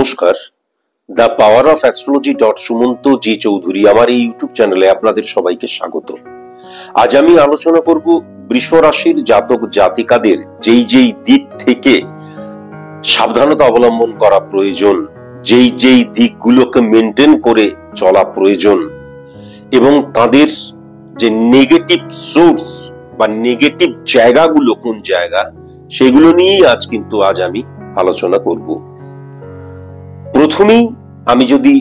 নমস্কার, the power of astrology Sumanta ji Chowdhury আমার এই ইউটিউব চ্যানেলে আপনাদের সবাইকে স্বাগত। আজ আমি আলোচনা করব বৃষ রাশির জাতক জাতিকাদের যেই যেই দিক থেকে সাবধানতা অবলম্বন করা প্রয়োজন, যেই যেই দিকগুলোকে মেনটেন করে চলা প্রয়োজন এবং তাদের যে নেগেটিভ সোর্স বা নেগেটিভ জায়গাগুলো কোন জায়গা, সেগুলো নিয়েই আজ আমি আলোচনা করব। প্রথমেই আমি যদি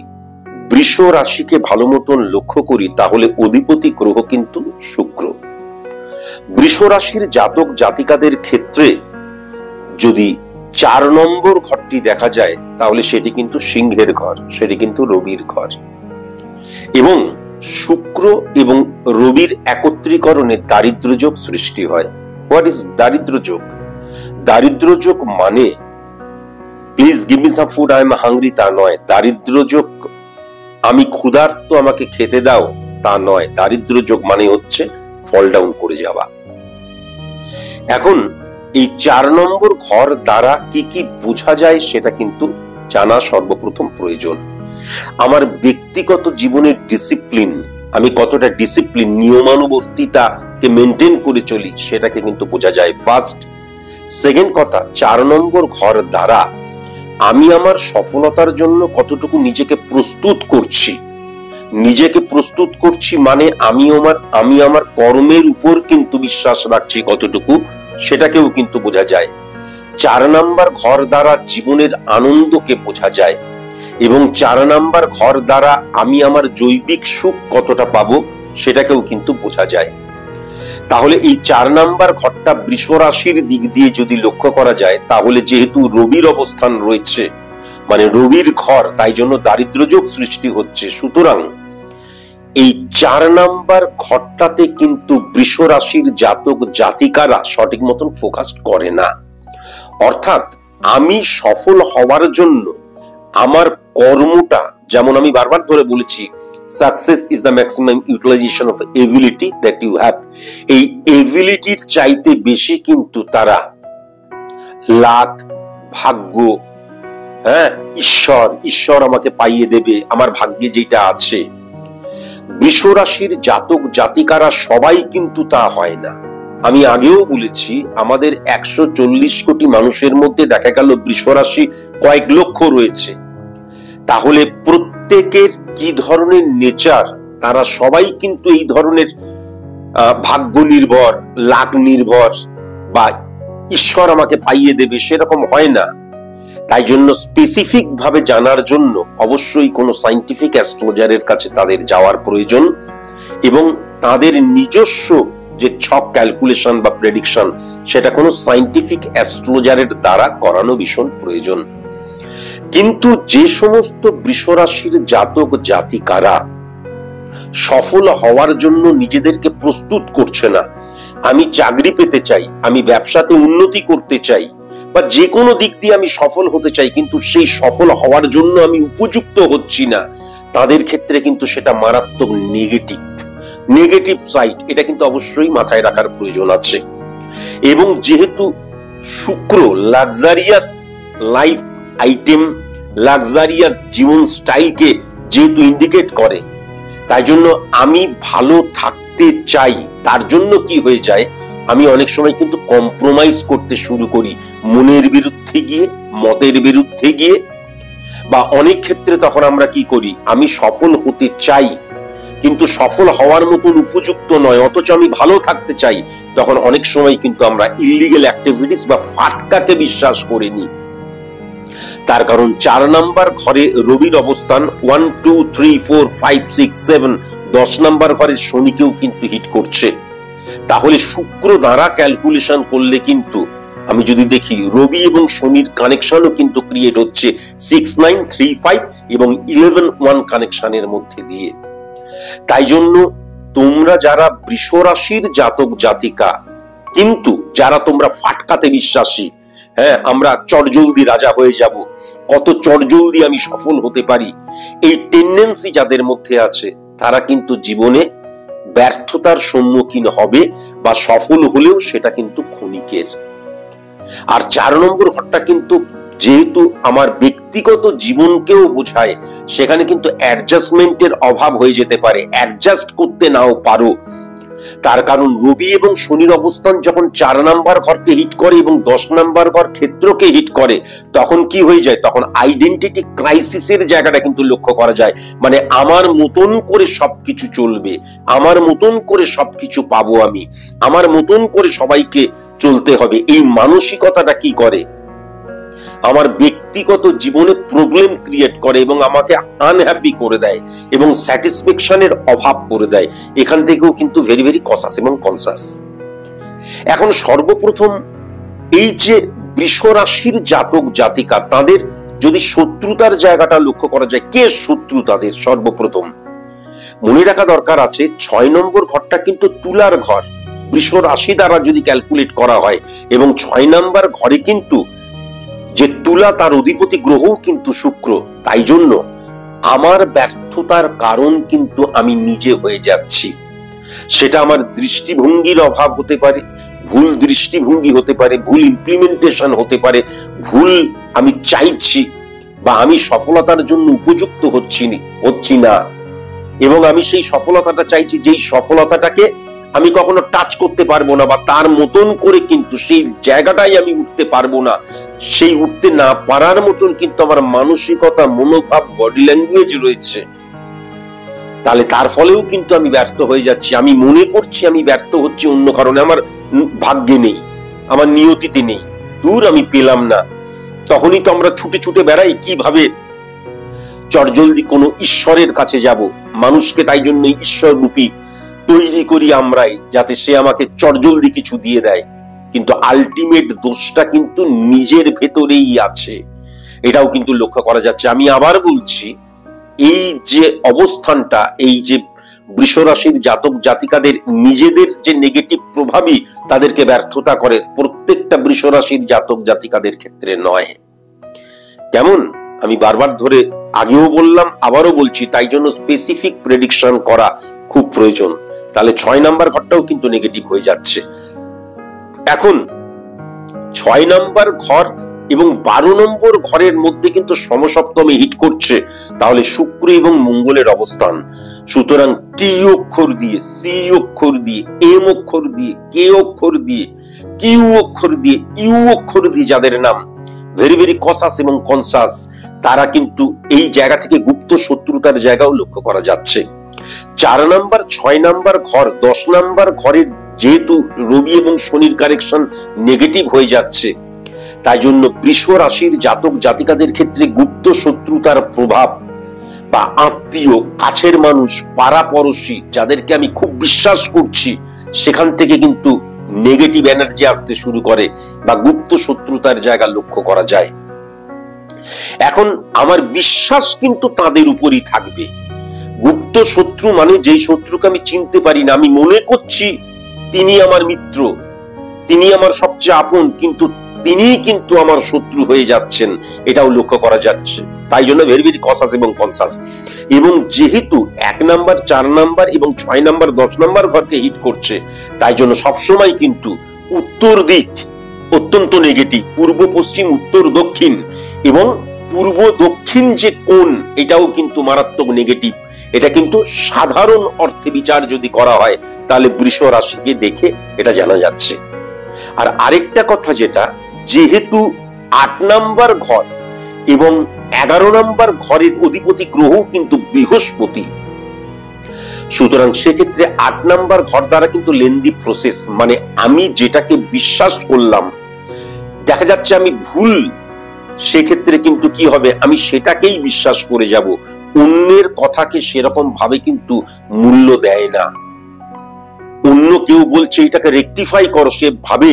বৃষ রাশিকে ভালো মতন লক্ষ্য করি তাহলে অধিপতি গ্রহ কিন্তু শুক্র। বৃষ রাশির জাতক জাতিকাদের ক্ষেত্রে যদি 4 নম্বর ঘরটি দেখা যায় তাহলে সেটি কিন্তু সিংহের ঘর, সেটি কিন্তু রবির ঘর এবং শুক্র এবং রবির একত্রীকরণে দারিদ্র যোগ সৃষ্টি হয়। হোয়াট ইজ দারিদ্র যোগ? দারিদ্র যোগ মানে please give me some food, I am hungry তা নয়। দারিদ্র যোগ আমি ক্ষুধার্ত, আমাকে খেতে দাও তা নয়। দারিদ্র যোগ মানে হচ্ছে ফল ডাউন করে যাওয়া। এখন এই 4 নম্বর ঘর দ্বারা কি কি বোঝা যায় সেটা কিন্তু জানা সর্বপ্রথম প্রয়োজন। আমার ব্যক্তিগত জীবনের ডিসিপ্লিন, আমি কতটা ডিসিপ্লিন নিয়মানুবর্তিতাকে মেনটেন করে চলি সেটাকে কিন্তু বোঝা যায় ফার্স্ট। সেকেন্ড কথা, 4 নম্বর ঘর দ্বারা আমি আমার সফলতার জন্য কতটুকু নিজেকে প্রস্তুত করছি। নিজেকে প্রস্তুত করছি মানে আমি আমার কর্মের উপর কিন্তু বিশ্বাস রাখছি কতটুকু, সেটাকেও কিন্তু বোঝা যায়। 4 নাম্বার ঘর দ্বারা জীবনের আনন্দকে বোঝা যায় এবং 4 নাম্বার ঘর দ্বারা আমি আমার জৈবিক সুখ কতটা পাবো সেটাকেও কিন্তু বোঝা যায়। তাহলে এই 4 নাম্বার ঘরটা বৃষ রাশির দিক দিয়ে যদি লক্ষ্য করা যায় তাহলে যেহেতু রবির অবস্থান রয়েছে মানে রবির ঘর, তাই জন্য দারিদ্র যোগ সৃষ্টি হচ্ছে। সুতরাং এই 4 নাম্বার ঘরটাতে কিন্তু বৃষ রাশির জাতক জাতিকারা সঠিক মতন ফোকাস করে না। অর্থাৎ আমি সফল হওয়ার জন্য আমার কর্মটা, যেমন আমি বারবার ধরে বলেছি, success is the maximum utilisation of ability that you have. এই এবিলিটির চাইতে বেশি কিন্তু তারা লাক, ভাগ্য, ঈশ্বর আমাকে পাইয়ে দেবে, আমার ভাগ্যে যেটা আছে। বৃষ রাশির জাতক জাতিকারা সবাই কিন্তু তা হয় না। আমি আগেও বলেছি আমাদের 140 কোটি মানুষের মধ্যে দেখা গেল বৃষ রাশি কয়েক লক্ষ রয়েছে। তাহলে প্রত্যেকের কি ধরনের নেচার, তারা সবাই কিন্তু এই ধরনের ভাগ্য নির্ভর, লাক নির্ভর বা ঈশ্বর আমাকে পাইয়ে দেবে সেরকম হয় না। তাই জন্য স্পেসিফিক ভাবে জানার জন্য অবশ্যই কোনো সায়েন্টিফিক অ্যাস্ট্রোলজারের কাছে তাদের যাওয়ার প্রয়োজন এবং তাদের নিজস্ব যে ছক ক্যালকুলেশন বা প্রেডিকশন সেটা কোনো সায়েন্টিফিক অ্যাস্ট্রোলজারের দ্বারা করানো ভীষণ প্রয়োজন। কিন্তু যে সমস্ত বৃষ রাশির জাতক জাতিকারা সফল হওয়ার জন্য নিজেদেরকে প্রস্তুত করছে না, আমি চাকরি পেতে চাই, আমি ব্যবসাতে উন্নতি করতে চাই বা যে কোনো দিক দিয়ে আমি সফল হতে চাই, কিন্তু সেই সফল হওয়ার জন্য আমি উপযুক্ত হচ্ছি না, তাদের ক্ষেত্রে কিন্তু সেটা মারাত্মক নেগেটিভ সাইড। এটা কিন্তু অবশ্যই মাথায় রাখার প্রয়োজন আছে। এবং যেহেতু শুক্র লাক্সারিয়াস লাইফ আইটেম, লাক্সারিয়াস জীবন স্টাইলকে যেহেতু ইন্ডিকেট করে, তাই জন্য আমি ভালো থাকতে চাই, তার জন্য কি হয়ে যায়, আমি অনেক সময় কিন্তু কম্প্রোমাইজ করতে শুরু করি মনের বিরুদ্ধে গিয়ে, মতের বিরুদ্ধে গিয়ে, বা অনেক ক্ষেত্রে তখন আমরা কি করি, আমি সফল হতে চাই কিন্তু সফল হওয়ার মতন উপযুক্ত নয়, অথচ আমি ভালো থাকতে চাই, তখন অনেক সময় কিন্তু আমরা ইল্লিগাল অ্যাক্টিভিটিস বা ফাটকাকে বিশ্বাস করে নিই। তার কারণ 4 নাম্বার ঘরে রবির অবস্থান, 1 2 3 4 5 6 7 10 নাম্বার ঘরে শনিকেও কিন্তু হিট করছে। তাহলে শুক্র দ্বারা ক্যালকুলেশন করলে কিন্তু আমি যদি দেখি রবি এবং শনির কানেকশনও কিন্তু ক্রিয়েট হচ্ছে 6 9 3 5 এবং 11 1 কানেকশনের মধ্যে দিয়ে। তাই জন্য তোমরা যারা বৃষ রাশির জাতক জাতিকা কিন্তু যারা তোমরা ফাটকাতে বিশ্বাসী, আমরা চটজলদি রাজা হয়ে যাব, কত চটজলদি আমি সফল হতে পারি, এই টেন্ডেন্সি যাদের মধ্যে আছে তারা কিন্তু জীবনে ব্যর্থতার সম্মুখীন হবে বা সফল হলেও সেটা কিন্তু ক্ষণিকের। আর 4 নম্বর ঘরটা কিন্তু যেহেতু আমার ব্যক্তিগত জীবনকেও বোঝায়, সেখানে কিন্তু অ্যাডজাস্টমেন্টের অভাব হয়ে যেতে পারে, অ্যাডজাস্ট করতে নাও পারো। তার কারণ রবি এবং শনির অবস্থান যখন 4 নাম্বার ঘরকে হিট করে এবং 10 নাম্বার ঘর ক্ষেত্রকে হিট করে, তখন কি হয়ে যায়, তখন আইডেন্টিটি ক্রাইসিসের জায়গাটা কিন্তু লক্ষ্য করা যায়। মানে আমার মতন করে সবকিছু চলবে, আমার মতন করে সবকিছু পাবো, আমি আমার মতন করে সবাইকে চলতে হবে, এই মানসিকতাটা কি করে, আমার ব্যক্তিগত জীবনে প্রবলেম ক্রিয়েট করে এবং আমাকে আনহ্যাপি করে দেয় এবং স্যাটিসফ্যাকশনের অভাব করে দেয়। এখান থেকেও কিন্তু ভেরি ভেরি কসাস এবং কনসাস। এখন সর্বপ্রথম এই যে বৃষ রাশির জাতক জাতিকা, তাদের যদি শত্রুতার জায়গাটা লক্ষ্য করা যায়, কে শত্রু তাদের, সর্বপ্রথম মনে রাখা দরকার আছে 6 নম্বর ঘরটা কিন্তু তুলার ঘর, বৃষ রাশি দ্বারা যদি ক্যালকুলেট করা হয়, এবং 6 নাম্বার ঘরে কিন্তু যে তুলা, তার অধিপতি গ্রহ কিন্তু শুক্র। তাই জন্য আমার ব্যর্থতার কারণ কিন্তু আমি নিজে হয়ে যাচ্ছি। সেটা আমার দৃষ্টিভঙ্গির অভাব হতে পারে, ভুল দৃষ্টিভঙ্গি হতে পারে, ভুল ইমপ্লিমেন্টেশন হতে পারে, ভুল আমি চাইছি, বা আমি সফলতার জন্য উপযুক্ত হচ্ছি না, এবং আমি সেই সফলতাটা চাইছি, যেই সফলতাটাকে আমি কখনো টাচ করতে পারবো না, বা তার মতন করে কিন্তু সেই জায়গাটাই আমি উঠতে পারবো না। সেই উঠতে না পারার মতন কিন্তু আমার মানসিকতা, মনোভাব, বডি ল্যাঙ্গুয়েজ রয়েছে। তাহলে তার ফলেও কিন্তু আমি ব্যর্থ হয়ে যাচ্ছি। আমি মনে করছি আমি ব্যর্থ হচ্ছি অন্য কারণে, আমার ভাগ্যে নেই, আমার নিয়তিতে নেই, দূর আমি পেলাম না। তখনই তো আমরা ছুটে ছুটে বেড়াই কিভাবে চটজলদি কোনো ঈশ্বরের কাছে যাব, মানুষকে তাই জন্য ঈশ্বর রূপী তৈরি করি আমরাই, যাতে সে আমাকে চটজলদি কিছু দিয়ে দেয়। কিন্তু আলটিমেট দোষটা কিন্তু নিজের ভেতরেই আছে, এটাও কিন্তু লক্ষ্য করা যাচ্ছে। আমি আবার বলছি, এই যে অবস্থানটা, এই যে বৃষ রাশির জাতক জাতিকাদের নিজেদের যে নেগেটিভ প্রভাবই তাদেরকে ব্যর্থতা করে, প্রত্যেকটা বৃষ রাশির জাতক জাতিকাদের ক্ষেত্রে নয়। কেমন, আমি বারবার ধরে আগেও বললাম, আবারও বলছি, তাই জন্য স্পেসিফিক প্রেডিকশন করা খুব প্রয়োজন। তাহলে 6 নাম্বার ঘরটাও কিন্তু নেগেটিভ হয়ে যাচ্ছে। এখন 6 নাম্বার ঘর এবং 12 নম্বর ঘরের মধ্যে কিন্তু সমসপ্তমে হিট করছে, তাহলে শুক্র এবং মঙ্গলের অবস্থান। সুতরাং টি অক্ষর দিয়ে, সি অক্ষর দিয়ে, এম অক্ষর দিয়ে, কে অক্ষর দিয়ে, কিউ অক্ষর দিয়ে, ইউ অক্ষর দিয়ে যাদের নাম ভেরি ভেরি কসাস এবং কনসাস, তারা কিন্তু এই জায়গা থেকে গুপ্ত শত্রুতার জায়গাও লক্ষ্য করা যাচ্ছে। 4 নাম্বার, 6 নাম্বার ঘর, 10 নাম্বার ঘরের যেহেতু রবি এবং শনির কারেকশন নেগেটিভ হয়ে যাচ্ছে, তাই জন্য বৃষ রাশির জাতক জাতিকাদের ক্ষেত্রে গুপ্ত শত্রুতার প্রভাব, বা আত্মীয়, কাছের মানুষ, পাড়া পড়শি, যাদেরকে আমি খুব বিশ্বাস করছি, সেখান থেকে কিন্তু নেগেটিভ এনার্জি আসতে শুরু করে, বা গুপ্ত শত্রুতার জায়গা লক্ষ্য করা যায়। এখন আমার বিশ্বাস কিন্তু তাদের উপরই থাকবে। গুপ্ত শত্রু মানে যেই শত্রুকে আমি চিনতে পারি না, আমি মনে করছি তিনি আমার মিত্র, তিনি আমার সবচেয়ে আপন, কিন্তু তিনি কিন্তু আমার শত্রু হয়ে যাচ্ছেন, এটাও লক্ষ্য করা যাচ্ছে। তাই জন্য ভেরি ভেরি কসাস এবং কনসাস। এবং যেহেতু 1 নাম্বার, 4 নাম্বার এবং 6 নাম্বার, 10 নাম্বার ঘরকে হিট করছে, তাই জন্য সবসময় কিন্তু উত্তর দিক অত্যন্ত নেগেটিভ, পূর্ব পশ্চিম, উত্তর দক্ষিণ, এবং পূর্ব দক্ষিণ যে কোণ, এটাও কিন্তু মারাত্মক নেগেটিভ। এটা কিন্তু সাধারণ অর্থে বিচার যদি করা হয়, তাহলে বৃষ রাশিকে দেখে এটা জানা যাচ্ছে। আর আরেকটা কথা, যেটা যেহেতু 8 নাম্বার ঘর এবং 11 নাম্বার ঘরের অধিপতি গ্রহ কিন্তু বৃহস্পতি, সুতরাং সেক্ষেত্রে 8 নাম্বার ঘর দ্বারা কিন্তু লেন্দি প্রসেস, মানে আমি যেটাকে বিশ্বাস করলাম, দেখা যাচ্ছে আমি ভুল, সেক্ষেত্রে কিন্তু কি হবে, আমি সেটাকেই বিশ্বাস করে যাব, অন্যের কথাকে সেরকম ভাবে কিন্তু মূল্য দেয় না। অন্য কেউ বলছে এটাকে রেকটিফাই করো, সে ভাবে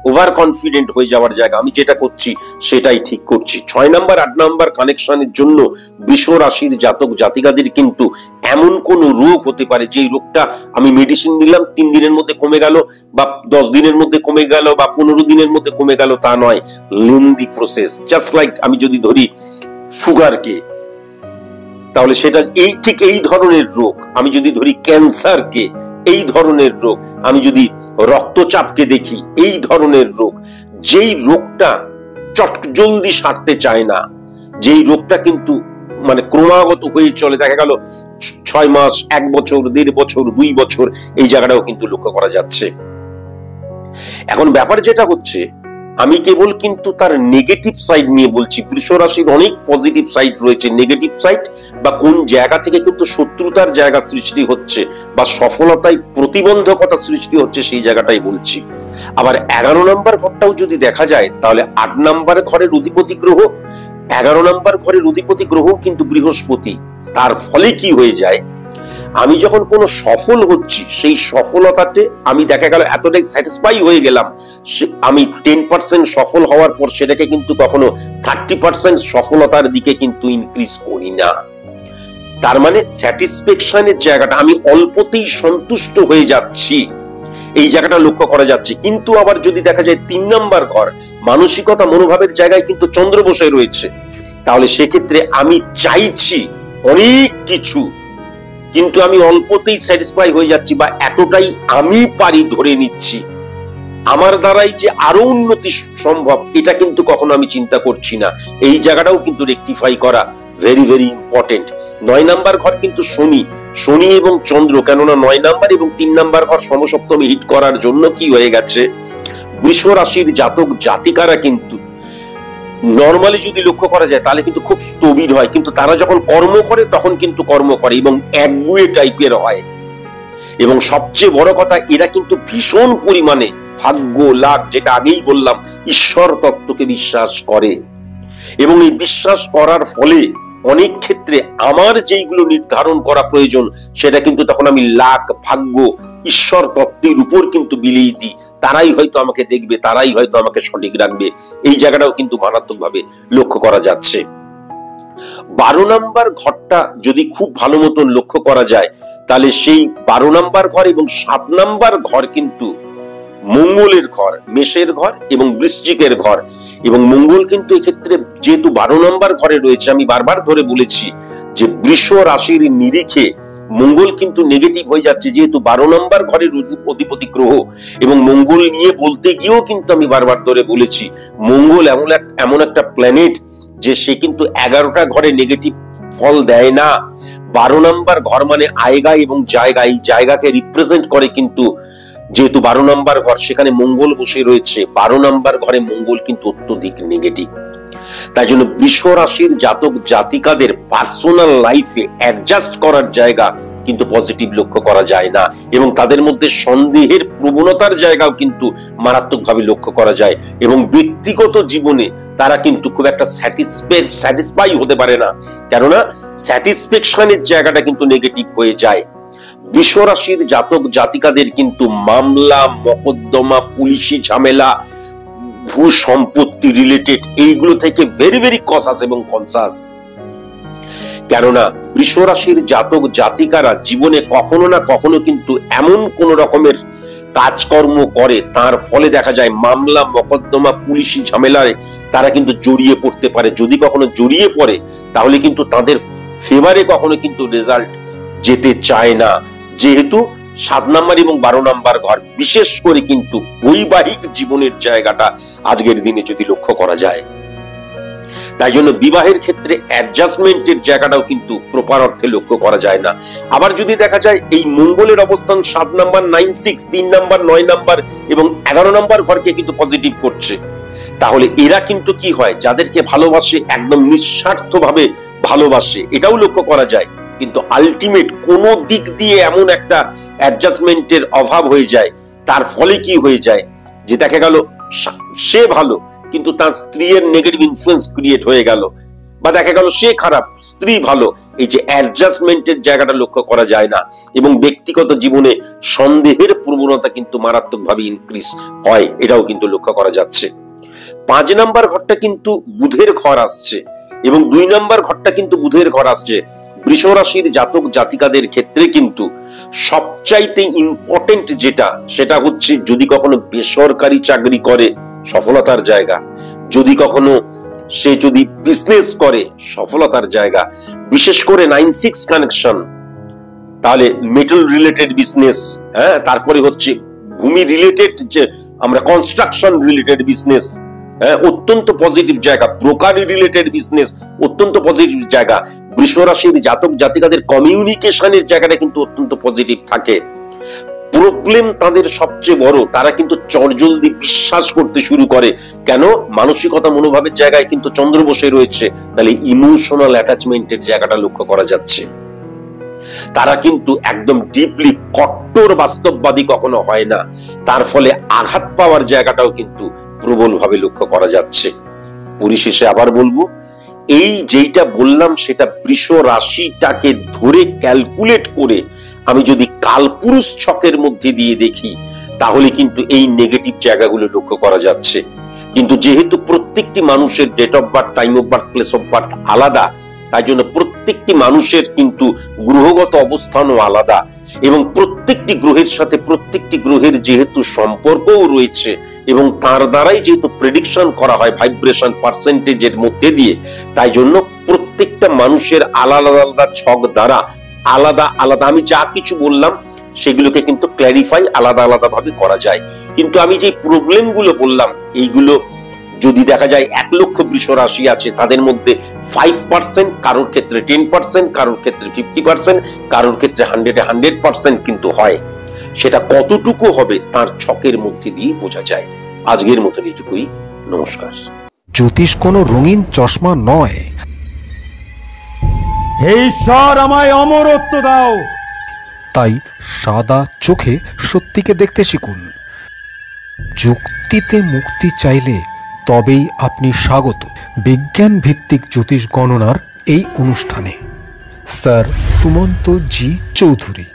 ওভার কনফিডেন্ট হয়ে যাওয়ার জায়গা, আমি যেটা করছি সেটাই ঠিক করছি। 6 নাম্বার 8 নাম্বার কানেকশনের জন্য বৃষ রাশির জাতক জাতিকাদের কিন্তু এমন কোন রোগ হতে পারে, যে রোগটা আমি মেডিসিন নিলাম 3 দিনের মধ্যে কমে গেল, বা 10 দিনের মধ্যে কমে গেল, বা 15 দিনের মধ্যে কমে গেল, তা নয়, লেন্দি প্রসেস। জাস্ট লাইক আমি যদি ধরি সুগারকে, তাহলে সেটা ঠিক এই ধরনের রোগ। আমি যদি ধরি ক্যান্সারকে, এই ধরনের রোগ। আমি যদি রক্তচাপকে দেখি, এই ধরনের রোগ। যেই রোগটা চট জলদি সারতে চায় না, যেই রোগটা কিন্তু মানে ক্রমাগত হয়ে চলে, দেখা গেল 6 মাস, 1 বছর, 1.5 বছর, 2 বছর, এই জায়গাটাও কিন্তু লক্ষ্য করা যাচ্ছে। এখন ব্যাপার যেটা হচ্ছে, আমি কেবল কিন্তু তার নেগেটিভ সাইড নিয়ে বলছি। বৃষ রাশির অনেক পজিটিভ সাইড রয়েছে। নেগেটিভ সাইড বা কোন জায়গা থেকে কিন্তু শত্রুতার জায়গা সৃষ্টি হচ্ছে বা সফলতায় প্রতিবন্ধকতা সৃষ্টি হচ্ছে, সেই জায়গাটাই বলছি। আবার 11 নম্বর ঘরটাও যদি দেখা যায়, তাহলে 8 নম্বর ঘরের অধিপতি গ্রহ, 11 নম্বর ঘরের অধিপতি গ্রহ কিন্তু বৃহস্পতি। তার ফলে কি হয়ে যায়, আমি যখন কোনো সফল হচ্ছি, সেই সফলতাতে আমি দেখা গেল এতটাই স্যাটিসফাই হয়ে গেলাম, আমি 10% সফল হওয়ার পর সেটাকে কিন্তু কখনো 30% সফলতার দিকে কিন্তু ইনক্রিজ করি না। তার মানে স্যাটিসফ্যাকশনের জায়গাটা, আমি অল্পতেই সন্তুষ্ট হয়ে যাচ্ছি, এই জায়গাটা লক্ষ্য করা যাচ্ছে। কিন্তু আবার যদি দেখা যায় 3 নম্বর ঘর, মানসিকতা মনোভাবের জায়গায় কিন্তু চন্দ্র বসে রয়েছে, তাহলে সেক্ষেত্রে আমি চাইছি অনেক কিছু, কিন্তু আমি অল্পতেই স্যাটিসফাই হয়ে যাচ্ছি, বা এতটাই আমি পারি ধরে নিচ্ছি, আমার দ্বারাই যে আরো উন্নতি সম্ভব, এটা কিন্তু কখনো আমি চিন্তা করছি না। এই জায়গাটাও কিন্তু রেকটিফাই করা ভেরি ভেরি ইম্পর্টেন্ট। 9 নম্বর ঘর কিন্তু শনি এবং চন্দ্র, কেননা 9 নম্বর এবং 3 নম্বর ঘর সমসপ্তমী হিট করার জন্য কি হয়ে গেছে, বৃষ রাশির জাতক জাতিকারা কিন্তু নর্মালি যদি লক্ষ্য করা যায় তাহলে কিন্তু খুব স্থবির হয়, কিন্তু তারা যখন কর্ম করে তখন কিন্তু কর্ম করে এবং একগুয়ে টাইপের হয়। এবং সবচেয়ে বড় কথা, এরা কিন্তু ভীষণ পরিমাণে ভাগ্য, লাভ, যেটা আগেই বললাম, ঈশ্বর তত্ত্বকে বিশ্বাস করে। এবং এই বিশ্বাস করার ফলে অনেক ক্ষেত্রে আমার যেইগুলো নির্ধারণ করা প্রয়োজন, সেটা কিন্তু তখন আমি লাক, ভাগ্য, ঈশ্বর তত্ত্বের উপর কিন্তু বিলিয়ে দিই। তারাই হয়তো আমাকে দেখবে, তারাই হয়তো আমাকে সঠিক রাখবে। এই জায়গাটাও কিন্তু মারাত্মকভাবে লক্ষ্য করা যাচ্ছে। 12 নম্বর ঘরটা যদি খুব ভালো মতন লক্ষ্য করা যায়, তাহলে সেই 12 নম্বর ঘর এবং 7 নম্বর ঘর কিন্তু মঙ্গলের ঘর, মেষের ঘর এবং বৃশ্চিকের ঘর। এবং মঙ্গল কিন্তু এক্ষেত্রে যেহেতু 12 নম্বর ঘরে রয়েছে, আমি বারবার ধরে বলেছি যে বৃষ রাশির নিরিখে মঙ্গল কিন্তু নেগেটিভ হয়ে যাচ্ছে, যেহেতু 12 নম্বর ঘরের অধিপতি গ্রহ। এবং মঙ্গল নিয়ে বলতে গিয়েও কিন্তু আমি বারবার ধরে বলেছি, মঙ্গল এমন একটা প্ল্যানেট যে সে কিন্তু 11টা ঘরে নেগেটিভ ফল দেয় না। 12 নম্বর ঘর মানে আয়গা এবং জায়গা, এই জায়গাকে রিপ্রেজেন্ট করে। কিন্তু যেহেতু 12 নম্বর ঘর, সেখানে মঙ্গল বসে রয়েছে, 12 নম্বর ঘরে মঙ্গল কিন্তু অত্যধিক নেগেটিভ। তাই জন্য বৃষ রাশির জাতক জাতিকাদের পার্সোনাল লাইফে অ্যাডজাস্ট করার জায়গা কিন্তু পজিটিভ লক্ষ্য করা যায় না, এবং তাদের মধ্যে সন্দেহের প্রবণতার জায়গাও কিন্তু মারাত্মকভাবে লক্ষ্য করা যায়। এবং ব্যক্তিগত জীবনে তারা কিন্তু খুব একটা স্যাটিসফাই হতে পারে না, কেননা স্যাটিসফ্যাকশনের জায়গাটা কিন্তু নেগেটিভ হয়ে যায়। বৃষ রাশির জাতক জাতিকাদের কিন্তু মামলা, মকদ্দমা, পুলিশি ঝামেলা, ভূ সম্পত্তি রিলেটেড, এইগুলো থেকে ভেরি ভেরি কসাস এবং কনসাস। কেননা বৃষ রাশির জাতক জাতিকারা জীবনে কখনো না কখনো কিন্তু এমন কোন রকমের কাজকর্ম করে, তার ফলে দেখা যায় মামলা, মকদ্দমা, পুলিশি ঝামেলায় তারা কিন্তু জড়িয়ে পড়তে পারে। যদি কখনো জড়িয়ে পড়ে, তাহলে কিন্তু তাদের ফেভারে কখনো কিন্তু রেজাল্ট যেতে চায় না, যেহেতু 7 নম্বর এবং 12 নম্বর ঘর, বিশেষ করে কিন্তু বৈবাহিক জীবনের জায়গাটা আজকের দিনে যদি লক্ষ্য করা যায়। তাই জন্য বিবাহের ক্ষেত্রে অ্যাডজাস্টমেন্টের জায়গাটাও কিন্তু প্রপার অর্থে লক্ষ্য করা যায় না। আবার যদি দেখা যায় এই মঙ্গলের অবস্থান 7 নম্বর, 9, 6, 3 নম্বর, 9 নম্বর এবং 11 নম্বর ঘরকে কিন্তু পজিটিভ করছে, তাহলে এরা কিন্তু কি হয়, যাদেরকে ভালোবাসে একদম নিঃস্বার্থভাবে ভালোবাসে, এটাও লক্ষ্য করা যায়। কিন্তু আলটিমেট কোন দিক দিয়ে এমন একটা অ্যাডজাস্টমেন্টের অভাব হয়ে যায়, তার ফলে কি হয়ে যায়, যে দেখা গেল সে ভালো কিন্তু তার স্ত্রীর নেগেটিভ ইনফ্লুয়েন্স ক্রিয়েট হয়ে গেল, বা দেখা গেল সে খারাপ, স্ত্রী ভালো। এই যে অ্যাডজাস্টমেন্টের জায়গাটা লক্ষ্য করা যায় না, এবং ব্যক্তিগত জীবনে সন্দেহের প্রবণতা কিন্তু মারাত্মকভাবে ইনক্রিজ হয়, এটাও কিন্তু লক্ষ্য করা যাচ্ছে। 5 নম্বর ঘরটা কিন্তু বুধের ঘর আসছে, এবং 2 নম্বর ঘরটা কিন্তু বুধের ঘর আসছে। বৃষ রাশির জাতক জাতিকাদের ক্ষেত্রে কিন্তু সবচাইতে ইম্পর্টেন্ট যেটা, সেটা হচ্ছে যদি কখনো বেসরকারি চাকরি করে, সফলতার জায়গা। যদি কখনো সে যদি বিজনেস করে, সফলতার জায়গা। বিশেষ করে 9-6 কানেকশন, তাহলে মেটাল রিলেটেড বিজনেস, হ্যাঁ, তারপরে হচ্ছে ভূমি রিলেটেড, যে আমরা কনস্ট্রাকশন রিলেটেড বিজনেস, অত্যন্ত পজিটিভ জায়গা, ব্রোকারি রিলেটেড বিজনেস অত্যন্ত পজিটিভ জায়গা, বৃষ রাশির জাতক জাতিকাদের কমিউনিকেশনের জায়গাটা কিন্তু অত্যন্ত পজিটিভ থাকে। প্রবলেম তাদের সবচেয়ে বড়, তারা কিন্তু চটজলদি বিশ্বাস করতে শুরু করে। কেন? মানসিকতা মনোভাবের জায়গায় কিন্তু চন্দ্র বসে রয়েছে, তাহলে ইমোশনাল অ্যাটাচমেন্টের জায়গাটা লক্ষ্য করা যাচ্ছে। তারা কিন্তু একদম ডিপলি কট্টর বাস্তববাদী কখনো হয় না, তার ফলে আঘাত পাওয়ার জায়গাটাও কিন্তু প্রবলভাবে লক্ষ্য করা যাচ্ছে। পরিশেষে আবার বলবো, এই যেটা বললাম সেটা বৃষ রাশিটাকে ধরে ক্যালকুলেট করে আমি যদি কালপুরুষ ছকের মধ্যে দিয়ে দেখি, তাহলে কিন্তু এই নেগেটিভ জায়গাগুলো লক্ষ্য করা যাচ্ছে। কিন্তু যেহেতু প্রত্যেকটি মানুষের date of birth, time of birth, place of birth আলাদা, তাই জন্য প্রত্যেকটি মানুষের কিন্তু গ্রহগত অবস্থানও আলাদা, এবং প্রত্যেকটি গ্রহের সাথে প্রত্যেকটি গ্রহের যেহেতু সম্পর্কও রয়েছে, এবং তার দ্বারাই যেহেতু প্রেডিকশন করা হয় ভাইব্রেশন পার্সেন্টেজের মধ্যে দিয়ে, তাই জন্য প্রত্যেকটা মানুষের আলাদা আলাদা ছক দ্বারা আলাদা আলাদা আমি যা কিছু বললাম সেগুলোকে কিন্তু ক্ল্যারিফাই আলাদা আলাদা ভাবে করা যায়। কিন্তু আমি যে প্রবলেমগুলো বললাম, এইগুলো যদি দেখা যায় 1 লক্ষ বৃষ রাশি আছে, তাদের মধ্যে 5%, কারোর ক্ষেত্রে 10%, কারোর ক্ষেত্রে 50%, কারোর ক্ষেত্রে 100% কিন্তু হয়। সেটা কতটুকু হবে তার ছকের মধ্যে দিয়ে বোঝা যায়। আজকের মতন এইটুকুই, নমস্কার। জ্যোতিষ কোনো রঙিন চশমা নয়। হে ঈশ্বর, আমায় অমরত্ব দাও। তাই সাদা চোখে সত্যিকে দেখতে শিখুন। যুক্তিতে মুক্তি চাইলে তবেই আপনি স্বাগত বিজ্ঞান ভিত্তিক জ্যোতিষ গণনার এই অনুষ্ঠানে। স্যার সুমন্ত জি চৌধুরী।